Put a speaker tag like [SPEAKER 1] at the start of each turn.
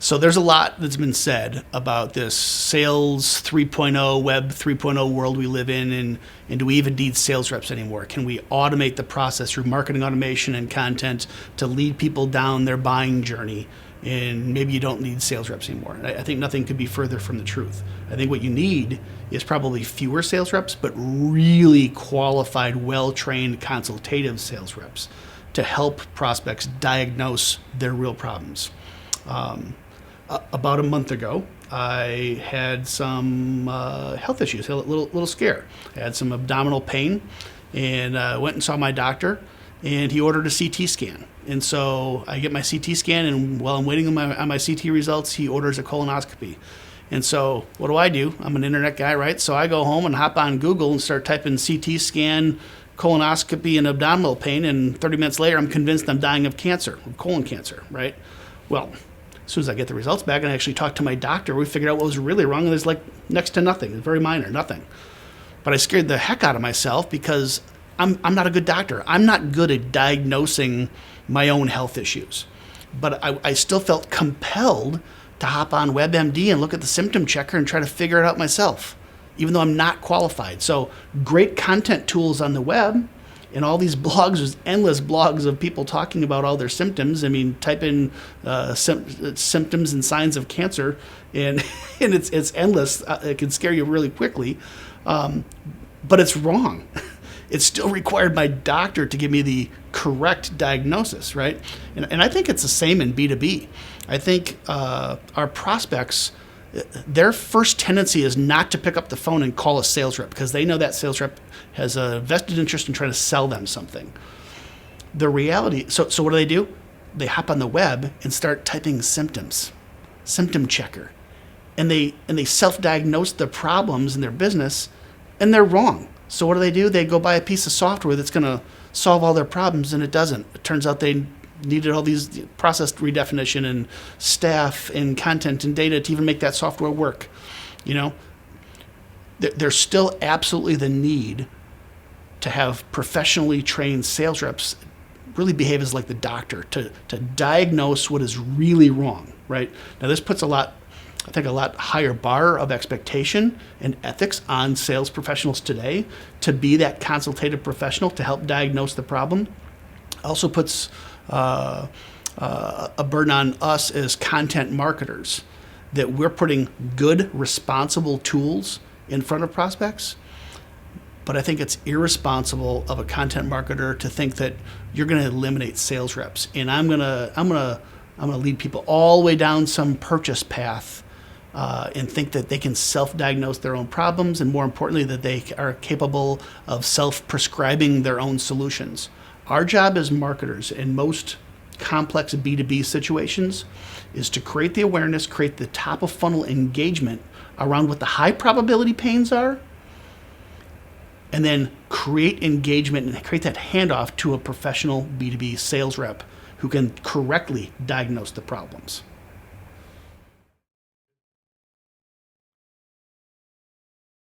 [SPEAKER 1] So there's a lot that's been said about this sales 3.0, web 3.0 world we live in, and do we even need sales reps anymore? Can we automate the process through marketing automation and content to lead people down their buying journey? And maybe you don't need sales reps anymore. I think nothing could be further from the truth. I think what you need is probably fewer sales reps, but really qualified, well-trained, consultative sales reps to help prospects diagnose their real problems. About a month ago, I had some health issues, a little scare. I had some abdominal pain, and went and saw my doctor, and he ordered a CT scan. And so I get my CT scan, and while I'm waiting on my CT results, he orders a colonoscopy. And so what do? I'm an internet guy, right? So I go home and hop on Google and start typing CT scan, colonoscopy, and abdominal pain, and 30 minutes later, I'm convinced I'm dying of cancer, of colon cancer, right? Well, as soon as I get the results back and I actually talk to my doctor, we figured out what was really wrong, and there's like next to nothing. It's very minor, nothing. But I scared the heck out of myself because I'm not a good doctor. I'm not good at diagnosing my own health issues. But I still felt compelled to hop on WebMD and look at the symptom checker and try to figure it out myself, even though I'm not qualified. So great content tools on the web, and all these blogs, there's endless blogs of people talking about all their symptoms. I mean, type in symptoms and signs of cancer, and and it's endless. It can scare you really quickly, but it's wrong. It still required my doctor to give me the correct diagnosis, right? And I think it's the same in B2B. I think our prospects, their first tendency is not to pick up the phone and call a sales rep because they know that sales rep has a vested interest in trying to sell them something. The reality, so what do? They hop on the web and start typing symptoms, symptom checker, and they self-diagnose the problems in their business, and they're wrong. So what do? They go buy a piece of software that's going to solve all their problems, and it doesn't. It turns out they needed all these process redefinition and staff and content and data to even make that software work. You know, there's still absolutely the need to have professionally trained sales reps really behave as like the doctor to diagnose what is really wrong, right? Now this puts a lot higher bar of expectation and ethics on sales professionals today to be that consultative professional to help diagnose the problem. Also puts a burden on us as content marketers that we're putting good, responsible tools in front of prospects. But I think it's irresponsible of a content marketer to think that you're going to eliminate sales reps, and I'm gonna lead people all the way down some purchase path and think that they can self-diagnose their own problems, and more importantly, that they are capable of self-prescribing their own solutions. Our job as marketers in most complex B2B situations is to create the awareness, create the top of funnel engagement around what the high probability pains are, and then create engagement and create that handoff to a professional B2B sales rep who can correctly diagnose the problems.